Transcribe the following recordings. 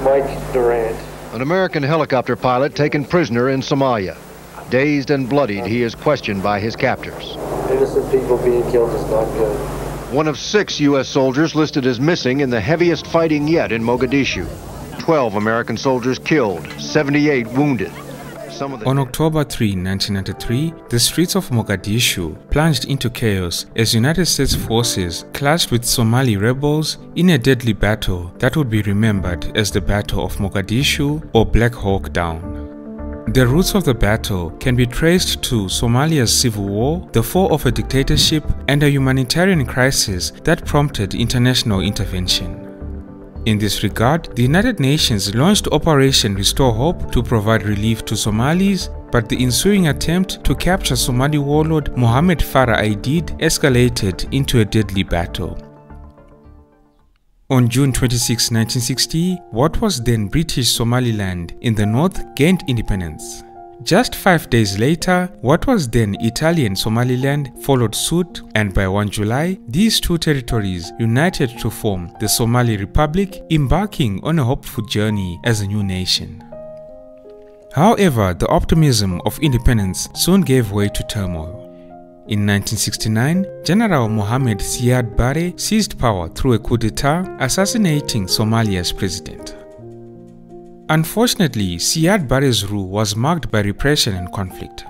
Mike Durant. An American helicopter pilot taken prisoner in Somalia. Dazed and bloodied, he is questioned by his captors. Innocent people being killed is not good. One of 6 U.S. soldiers listed as missing in the heaviest fighting yet in Mogadishu. 12 American soldiers killed, 78 wounded. On October 3, 1993, the streets of Mogadishu plunged into chaos as United States forces clashed with Somali rebels in a deadly battle that would be remembered as the Battle of Mogadishu or Black Hawk Down. The roots of the battle can be traced to Somalia's civil war, the fall of a dictatorship, and a humanitarian crisis that prompted international intervention. In this regard, the United Nations launched Operation Restore Hope to provide relief to Somalis, but the ensuing attempt to capture Somali warlord Mohamed Farah Aidid escalated into a deadly battle. On June 26, 1960, what was then British Somaliland in the north gained independence. Just 5 days later, what was then Italian Somaliland followed suit, and by 1 July, these two territories united to form the Somali Republic, embarking on a hopeful journey as a new nation. However, the optimism of independence soon gave way to turmoil. In 1969, General Mohamed Siad Barre seized power through a coup d'etat, assassinating Somalia's president. Unfortunately, Siad Barre's rule was marked by repression and conflict.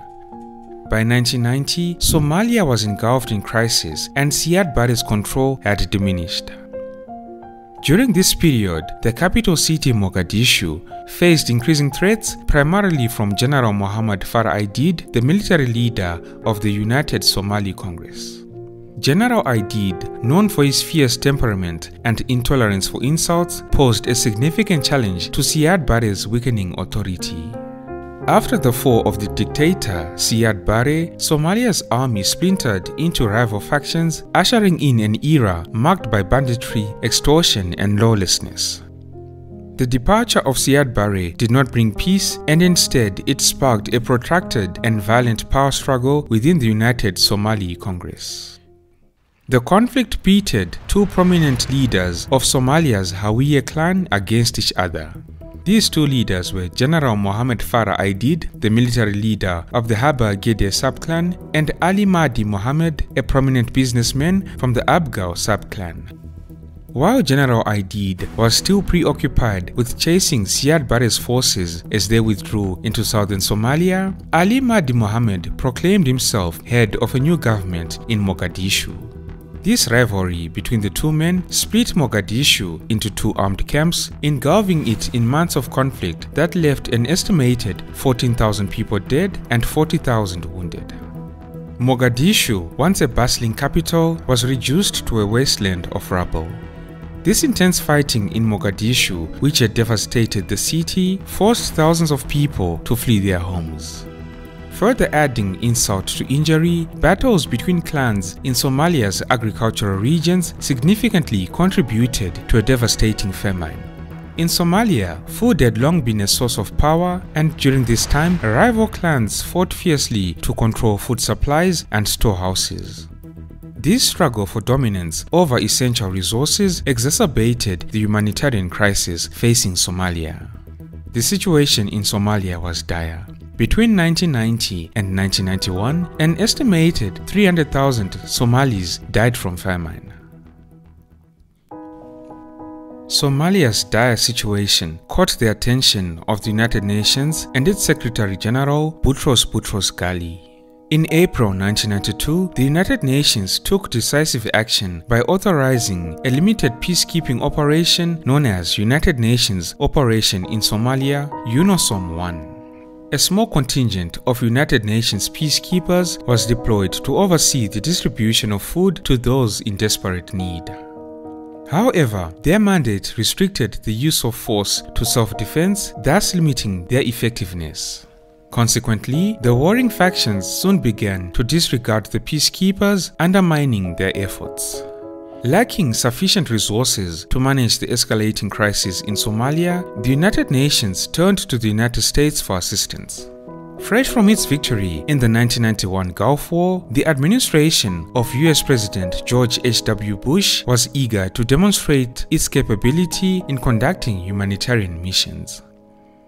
By 1990, Somalia was engulfed in crisis and Siad Barre's control had diminished. During this period, the capital city Mogadishu faced increasing threats primarily from General Mohamed Farah Aidid, the military leader of the United Somali Congress. General Aidid, known for his fierce temperament and intolerance for insults, posed a significant challenge to Siad Barre's weakening authority. After the fall of the dictator Siad Barre, Somalia's army splintered into rival factions, ushering in an era marked by banditry, extortion, and lawlessness. The departure of Siad Barre did not bring peace, and instead it sparked a protracted and violent power struggle within the United Somali Congress. The conflict pitted two prominent leaders of Somalia's Hawiye clan against each other. These two leaders were General Mohamed Farah Aidid, the military leader of the Haba Gede subclan, and Ali Mahdi Mohammed, a prominent businessman from the Abgaw subclan. While General Aidid was still preoccupied with chasing Siad Barre's forces as they withdrew into southern Somalia, Ali Mahdi Mohammed proclaimed himself head of a new government in Mogadishu. This rivalry between the two men split Mogadishu into two armed camps, engulfing it in months of conflict that left an estimated 14,000 people dead and 40,000 wounded. Mogadishu, once a bustling capital, was reduced to a wasteland of rubble. This intense fighting in Mogadishu, which had devastated the city, forced thousands of people to flee their homes. Further adding insult to injury, battles between clans in Somalia's agricultural regions significantly contributed to a devastating famine. In Somalia, food had long been a source of power, and during this time, rival clans fought fiercely to control food supplies and storehouses. This struggle for dominance over essential resources exacerbated the humanitarian crisis facing Somalia. The situation in Somalia was dire. Between 1990 and 1991, an estimated 300,000 Somalis died from famine. Somalia's dire situation caught the attention of the United Nations and its Secretary General Boutros Ghali. In April 1992, the United Nations took decisive action by authorizing a limited peacekeeping operation known as United Nations Operation in Somalia, UNOSOM-1. A small contingent of United Nations peacekeepers was deployed to oversee the distribution of food to those in desperate need. However, their mandate restricted the use of force to self-defense, thus limiting their effectiveness. Consequently, the warring factions soon began to disregard the peacekeepers, undermining their efforts. Lacking sufficient resources to manage the escalating crisis in Somalia, the United Nations turned to the United States for assistance. Fresh from its victory in the 1991 Gulf War, the administration of US President George H.W. Bush was eager to demonstrate its capability in conducting humanitarian missions.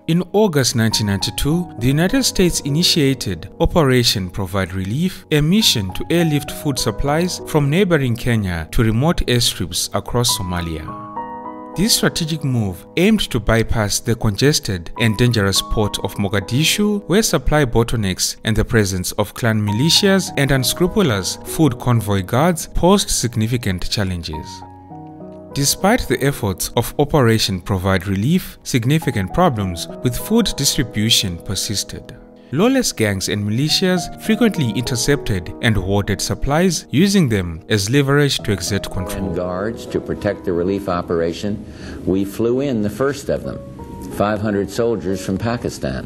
In August 1992, the United States initiated Operation Provide Relief, a mission to airlift food supplies from neighboring Kenya to remote airstrips across Somalia. This strategic move aimed to bypass the congested and dangerous port of Mogadishu, where supply bottlenecks and the presence of clan militias and unscrupulous food convoy guards posed significant challenges. Despite the efforts of Operation Provide Relief, significant problems with food distribution persisted. Lawless gangs and militias frequently intercepted and hoarded supplies, using them as leverage to exert control. And guards to protect the relief operation, we flew in the first of them, 500 soldiers from Pakistan.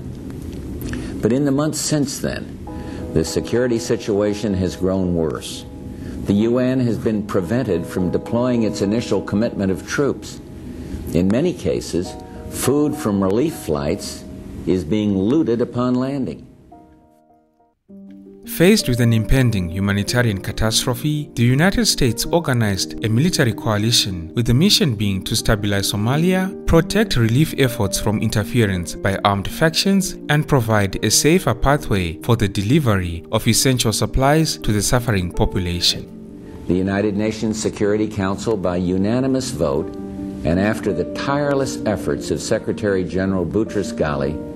But in the months since then, the security situation has grown worse. The UN has been prevented from deploying its initial commitment of troops. In many cases, food from relief flights is being looted upon landing. Faced with an impending humanitarian catastrophe, the United States organized a military coalition with the mission being to stabilize Somalia, protect relief efforts from interference by armed factions, and provide a safer pathway for the delivery of essential supplies to the suffering population. The United Nations Security Council, by unanimous vote, and after the tireless efforts of Secretary General Boutros-Ghali,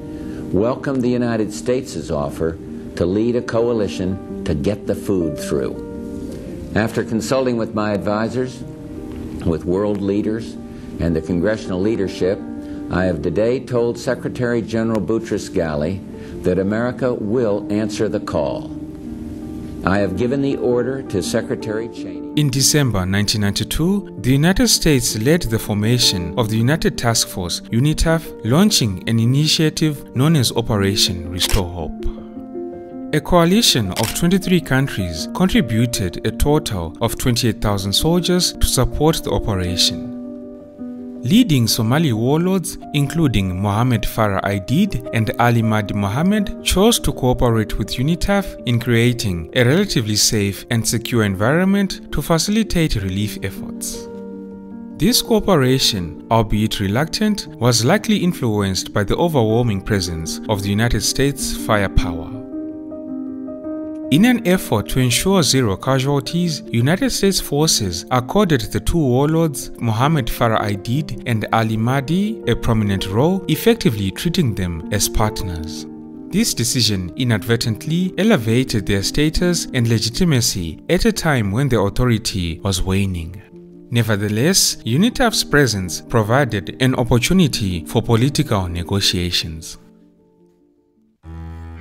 welcomed the United States' offer to lead a coalition to get the food through. After consulting with my advisors, with world leaders, and the congressional leadership, I have today told Secretary General Boutros-Ghali that America will answer the call. I have given the order to Secretary Cheney. In December 1992, the United States led the formation of the United Task Force, UNITAF, launching an initiative known as Operation Restore Hope. A coalition of 23 countries contributed a total of 28,000 soldiers to support the operation. Leading Somali warlords, including Mohamed Farah Aidid and Ali Mahdi Mohamed, chose to cooperate with UNITAF in creating a relatively safe and secure environment to facilitate relief efforts. This cooperation, albeit reluctant, was likely influenced by the overwhelming presence of the United States' firepower. In an effort to ensure zero casualties, United States forces accorded the two warlords, Mohamed Farah Aidid and Ali Mahdi, a prominent role, effectively treating them as partners. This decision inadvertently elevated their status and legitimacy at a time when their authority was waning. Nevertheless, UNITAF's presence provided an opportunity for political negotiations.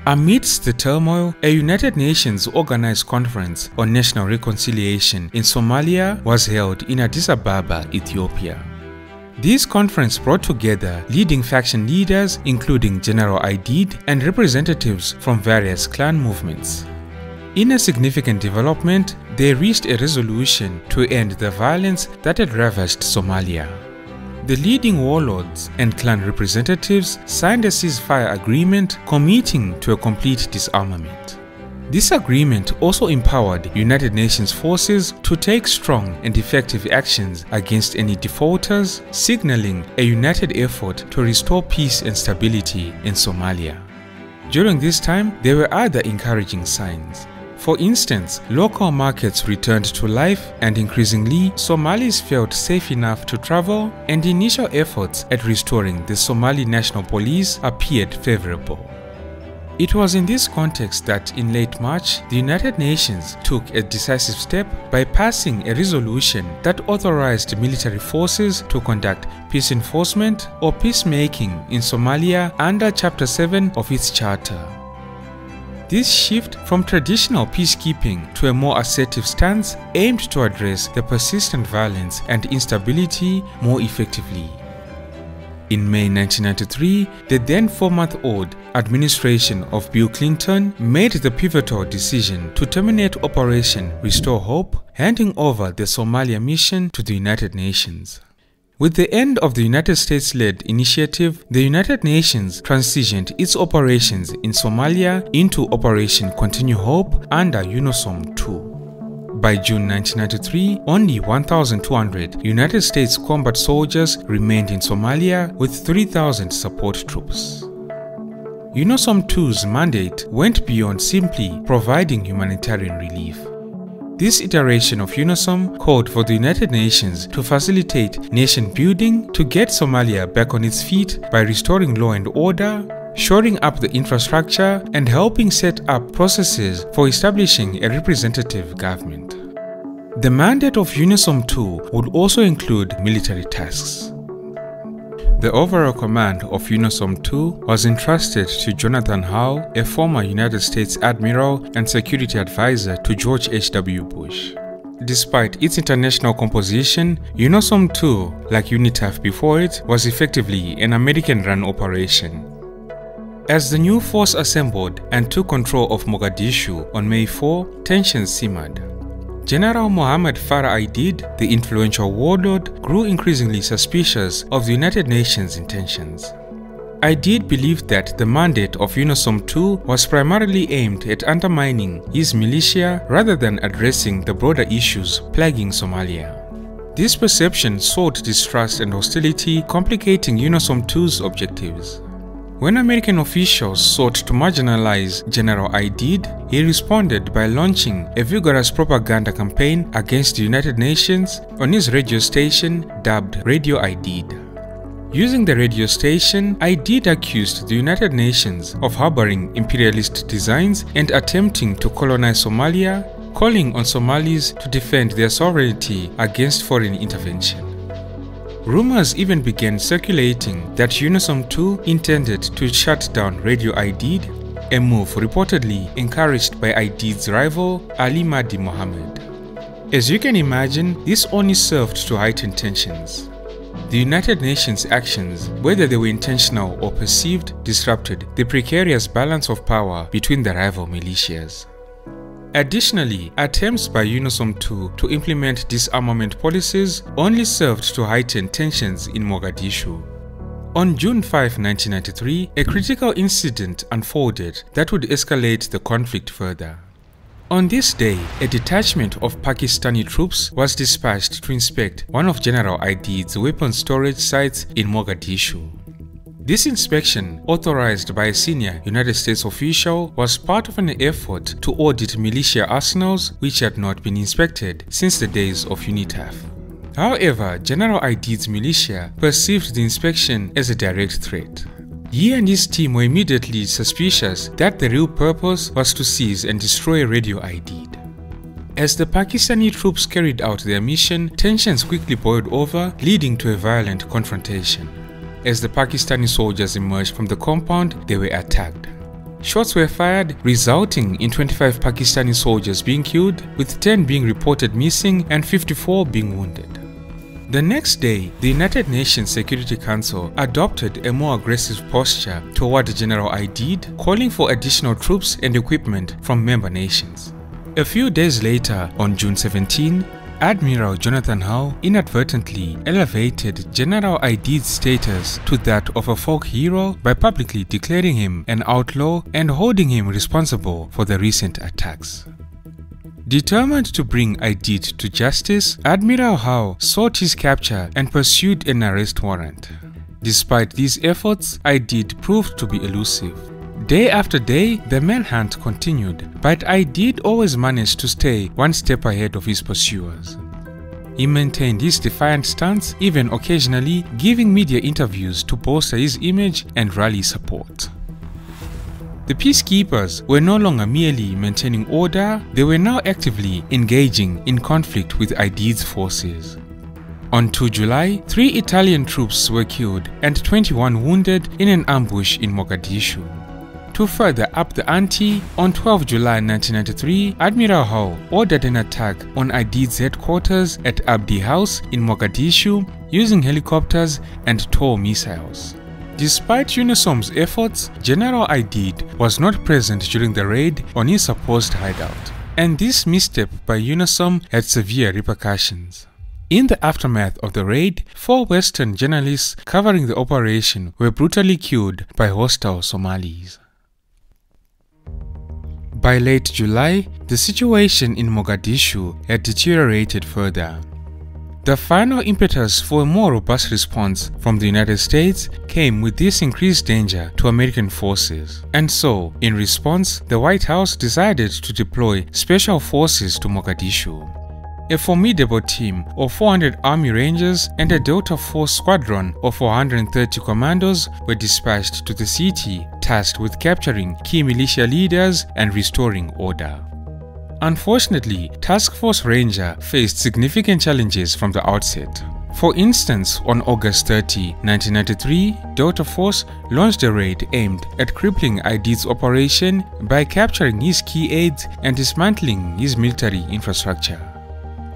Amidst the turmoil, a United Nations organized conference on national reconciliation in Somalia was held in Addis Ababa, Ethiopia. This conference brought together leading faction leaders including General Aidid and representatives from various clan movements. In a significant development, they reached a resolution to end the violence that had ravaged Somalia. The leading warlords and clan representatives signed a ceasefire agreement committing to a complete disarmament. This agreement also empowered United Nations forces to take strong and effective actions against any defaulters, signaling a united effort to restore peace and stability in Somalia. During this time, there were other encouraging signs. For instance, local markets returned to life and increasingly, Somalis felt safe enough to travel, and initial efforts at restoring the Somali National Police appeared favorable. It was in this context that in late March, the United Nations took a decisive step by passing a resolution that authorized military forces to conduct peace enforcement or peacemaking in Somalia under Chapter 7 of its charter. This shift from traditional peacekeeping to a more assertive stance aimed to address the persistent violence and instability more effectively. In May 1993, the then 4-month-old administration of Bill Clinton made the pivotal decision to terminate Operation Restore Hope, handing over the Somalia mission to the United Nations. With the end of the United States-led initiative, the United Nations transitioned its operations in Somalia into Operation Continue Hope under UNOSOM II. By June 1993, only 1,200 United States combat soldiers remained in Somalia with 3,000 support troops. UNOSOM II's mandate went beyond simply providing humanitarian relief. This iteration of UNOSOM called for the United Nations to facilitate nation building to get Somalia back on its feet by restoring law and order, shoring up the infrastructure, and helping set up processes for establishing a representative government. The mandate of UNOSOM II would also include military tasks. The overall command of UNOSOM II was entrusted to Jonathan Howe, a former United States Admiral and security advisor to George H.W. Bush. Despite its international composition, UNOSOM II, like UNITAF before it, was effectively an American-run operation. As the new force assembled and took control of Mogadishu on May 4, tensions simmered. General Mohamed Farah Aidid, the influential warlord, grew increasingly suspicious of the United Nations' intentions. Aidid believed that the mandate of UNOSOM II was primarily aimed at undermining his militia rather than addressing the broader issues plaguing Somalia. This perception sowed distrust and hostility, complicating UNOSOM II's objectives. When American officials sought to marginalize General Aidid, he responded by launching a vigorous propaganda campaign against the United Nations on his radio station dubbed Radio Aidid. Using the radio station, Aidid accused the United Nations of harboring imperialist designs and attempting to colonize Somalia, calling on Somalis to defend their sovereignty against foreign intervention. Rumors even began circulating that UNOSOM II intended to shut down Radio Aidid, a move reportedly encouraged by Aidid's rival Ali Mahdi Mohammed. As you can imagine, this only served to heighten tensions. The United Nations' actions, whether they were intentional or perceived, disrupted the precarious balance of power between the rival militias. Additionally, attempts by UNOSOM II to implement disarmament policies only served to heighten tensions in Mogadishu. On June 5, 1993, a critical incident unfolded that would escalate the conflict further. On this day, a detachment of Pakistani troops was dispatched to inspect one of General Aidid's weapons storage sites in Mogadishu. This inspection, authorized by a senior United States official, was part of an effort to audit militia arsenals which had not been inspected since the days of UNITAF. However, General Aidid's militia perceived the inspection as a direct threat. He and his team were immediately suspicious that the real purpose was to seize and destroy Radio Aidid. As the Pakistani troops carried out their mission, tensions quickly boiled over, leading to a violent confrontation. As the Pakistani soldiers emerged from the compound, they were attacked. Shots were fired, resulting in 25 Pakistani soldiers being killed, with 10 being reported missing and 54 being wounded. The next day, the United Nations Security Council adopted a more aggressive posture toward General Aidid, calling for additional troops and equipment from member nations. A few days later, on June 17, Admiral Jonathan Howe inadvertently elevated General Aidid's status to that of a folk hero by publicly declaring him an outlaw and holding him responsible for the recent attacks. Determined to bring Aidid to justice, Admiral Howe sought his capture and pursued an arrest warrant. Despite these efforts, Aidid proved to be elusive. Day after day, the manhunt continued, but Aidid always managed to stay one step ahead of his pursuers. He maintained his defiant stance, even occasionally giving media interviews to bolster his image and rally support. The peacekeepers were no longer merely maintaining order, they were now actively engaging in conflict with Aidid's forces. On 2 July, 3 Italian troops were killed and 21 wounded in an ambush in Mogadishu. To further up the ante, on 12 July 1993, Admiral Howe ordered an attack on Aidid's headquarters at Abdi House in Mogadishu using helicopters and TOW missiles. Despite UNOSOM's efforts, General Aidid was not present during the raid on his supposed hideout, and this misstep by UNOSOM had severe repercussions. In the aftermath of the raid, 4 Western journalists covering the operation were brutally killed by hostile Somalis. By late July, the situation in Mogadishu had deteriorated further. The final impetus for a more robust response from the United States came with this increased danger to American forces. And so, in response, the White House decided to deploy special forces to Mogadishu. A formidable team of 400 Army Rangers and a Delta Force squadron of 430 commandos were dispatched to the city, tasked with capturing key militia leaders and restoring order. Unfortunately, Task Force Ranger faced significant challenges from the outset. For instance, on August 30, 1993, Delta Force launched a raid aimed at crippling Aidid's operation by capturing his key aides and dismantling his military infrastructure.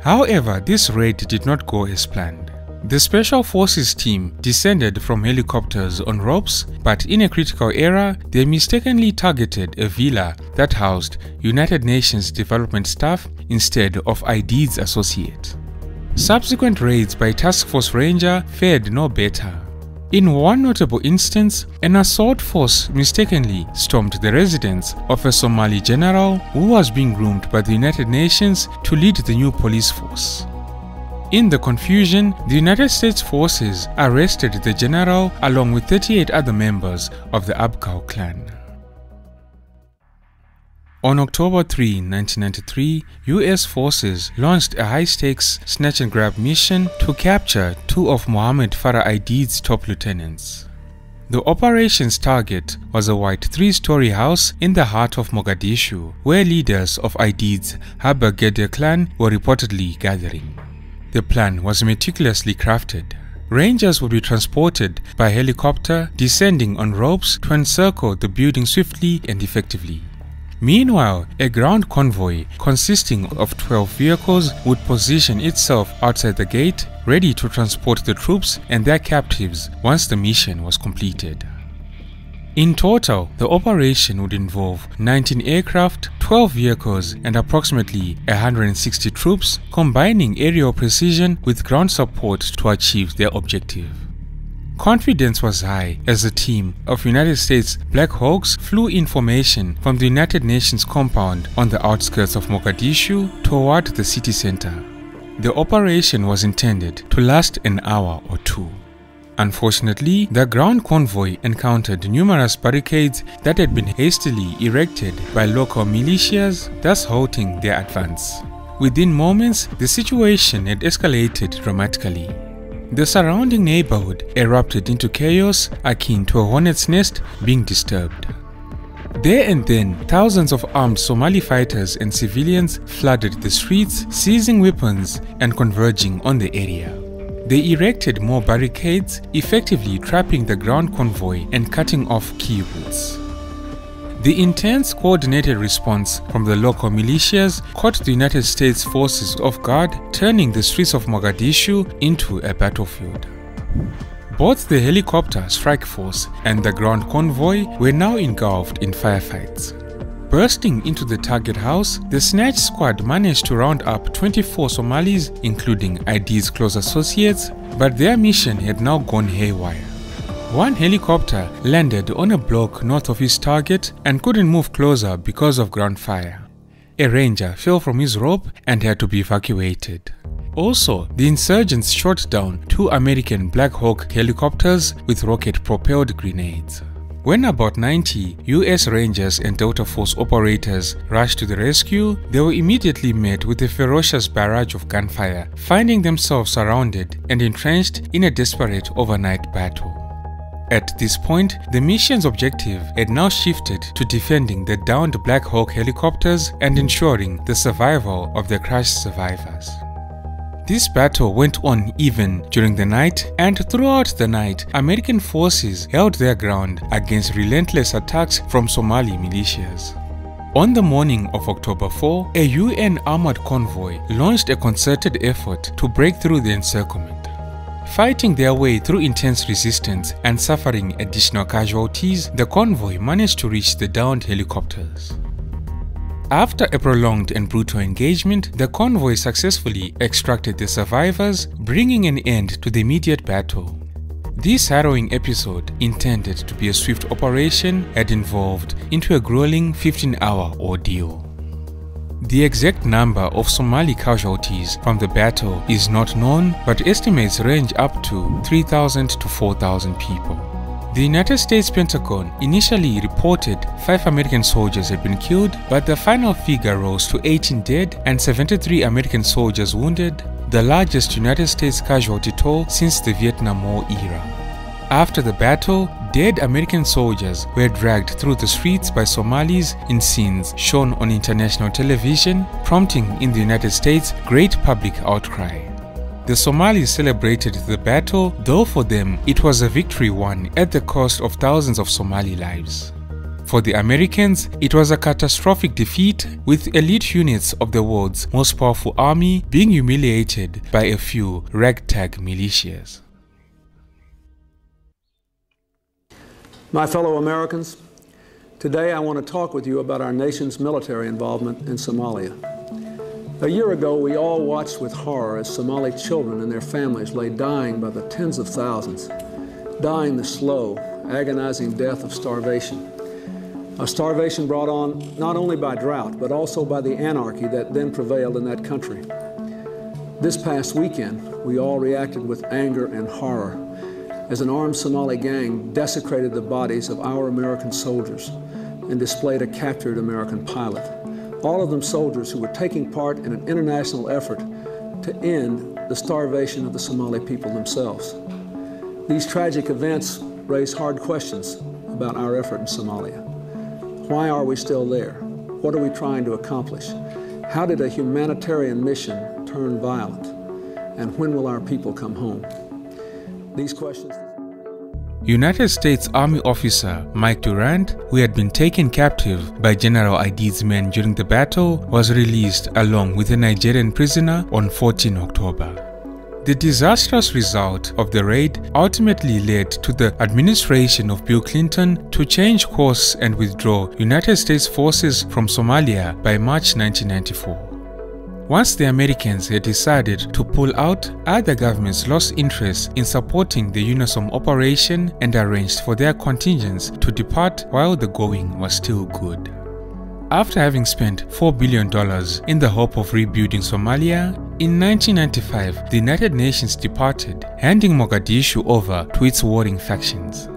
However, this raid did not go as planned. The Special Forces team descended from helicopters on ropes, but in a critical area, they mistakenly targeted a villa that housed United Nations development staff instead of Aidid's associate. Subsequent raids by Task Force Ranger fared no better. In one notable instance, an assault force mistakenly stormed the residence of a Somali general who was being groomed by the United Nations to lead the new police force. In the confusion, the United States forces arrested the general along with 38 other members of the Abkau clan. On October 3, 1993, US forces launched a high-stakes snatch-and-grab mission to capture 2 of Mohamed Farah Aidid's top lieutenants. The operation's target was a white 3-story house in the heart of Mogadishu, where leaders of Aidid's Haba Gede clan were reportedly gathering. The plan was meticulously crafted. Rangers would be transported by helicopter, descending on ropes to encircle the building swiftly and effectively. Meanwhile, a ground convoy consisting of 12 vehicles would position itself outside the gate, ready to transport the troops and their captives once the mission was completed. In total, the operation would involve 19 aircraft, 12 vehicles, and approximately 160 troops, combining aerial precision with ground support to achieve their objective. Confidence was high as a team of United States Black Hawks flew in formation from the United Nations compound on the outskirts of Mogadishu toward the city center. The operation was intended to last an hour or 2. Unfortunately, the ground convoy encountered numerous barricades that had been hastily erected by local militias, thus halting their advance. Within moments, the situation had escalated dramatically. The surrounding neighborhood erupted into chaos akin to a hornet's nest being disturbed. There and then, thousands of armed Somali fighters and civilians flooded the streets, seizing weapons and converging on the area. They erected more barricades, effectively trapping the ground convoy and cutting off key routes. The intense coordinated response from the local militias caught the United States forces off guard, turning the streets of Mogadishu into a battlefield. Both the helicopter strike force and the ground convoy were now engulfed in firefights. Bursting into the target house, the snatch squad managed to round up 24 Somalis, including Aidid's close associates, but their mission had now gone haywire. One helicopter landed on a block north of his target and couldn't move closer because of ground fire. A ranger fell from his rope and had to be evacuated. Also, the insurgents shot down 2 American Black Hawk helicopters with rocket-propelled grenades. When about 90 US Rangers and Delta Force operators rushed to the rescue, they were immediately met with a ferocious barrage of gunfire, finding themselves surrounded and entrenched in a desperate overnight battle. At this point, the mission's objective had now shifted to defending the downed Black Hawk helicopters and ensuring the survival of the crashed survivors. This battle went on even during the night, and throughout the night, American forces held their ground against relentless attacks from Somali militias. On the morning of October 4, a UN armored convoy launched a concerted effort to break through the encirclement. Fighting their way through intense resistance and suffering additional casualties, the convoy managed to reach the downed helicopters. After a prolonged and brutal engagement, the convoy successfully extracted the survivors, bringing an end to the immediate battle. This harrowing episode, intended to be a swift operation, had evolved into a grueling 15-hour ordeal. The exact number of Somali casualties from the battle is not known, but estimates range up to 3,000 to 4,000 people. The United States Pentagon initially reported 5 American soldiers had been killed, but the final figure rose to 18 dead and 73 American soldiers wounded, the largest United States casualty toll since the Vietnam War era. After the battle, dead American soldiers were dragged through the streets by Somalis in scenes shown on international television, prompting in the United States great public outcry. The Somalis celebrated the battle, though for them it was a victory won at the cost of thousands of Somali lives. For the Americans, it was a catastrophic defeat, with elite units of the world's most powerful army being humiliated by a few ragtag militias. My fellow Americans, today I want to talk with you about our nation's military involvement in Somalia. A year ago, we all watched with horror as Somali children and their families lay dying by the tens of thousands, dying the slow, agonizing death of starvation. A starvation brought on not only by drought, but also by the anarchy that then prevailed in that country. This past weekend, we all reacted with anger and horror as an armed Somali gang desecrated the bodies of our American soldiers and displayed a captured American pilot. All of them soldiers who were taking part in an international effort to end the starvation of the Somali people themselves. These tragic events raise hard questions about our effort in Somalia. Why are we still there? What are we trying to accomplish? How did a humanitarian mission turn violent? And when will our people come home? These questions. United States Army officer Mike Durant, who had been taken captive by General Aidid's men during the battle, was released along with a Nigerian prisoner on 14 October. The disastrous result of the raid ultimately led to the administration of Bill Clinton to change course and withdraw United States forces from Somalia by March 1994. Once the Americans had decided to pull out, other governments lost interest in supporting the UNISOM operation and arranged for their contingents to depart while the going was still good. After having spent $4 billion in the hope of rebuilding Somalia, in 1995 the United Nations departed, handing Mogadishu over to its warring factions.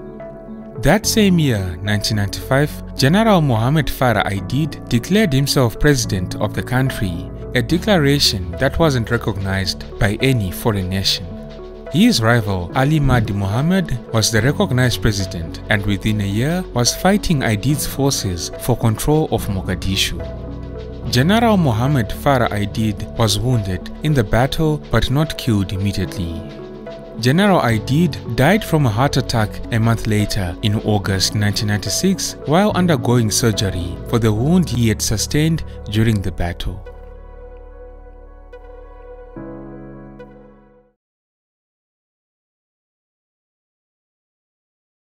That same year, 1995, General Mohamed Farah Aidid declared himself president of the country, a declaration that wasn't recognized by any foreign nation. His rival, Ali Mahdi Mohammed, was the recognized president and within a year was fighting Aidid's forces for control of Mogadishu. General Mohamed Farah Aidid was wounded in the battle but not killed immediately. General Aidid died from a heart attack a month later in August 1996 while undergoing surgery for the wound he had sustained during the battle.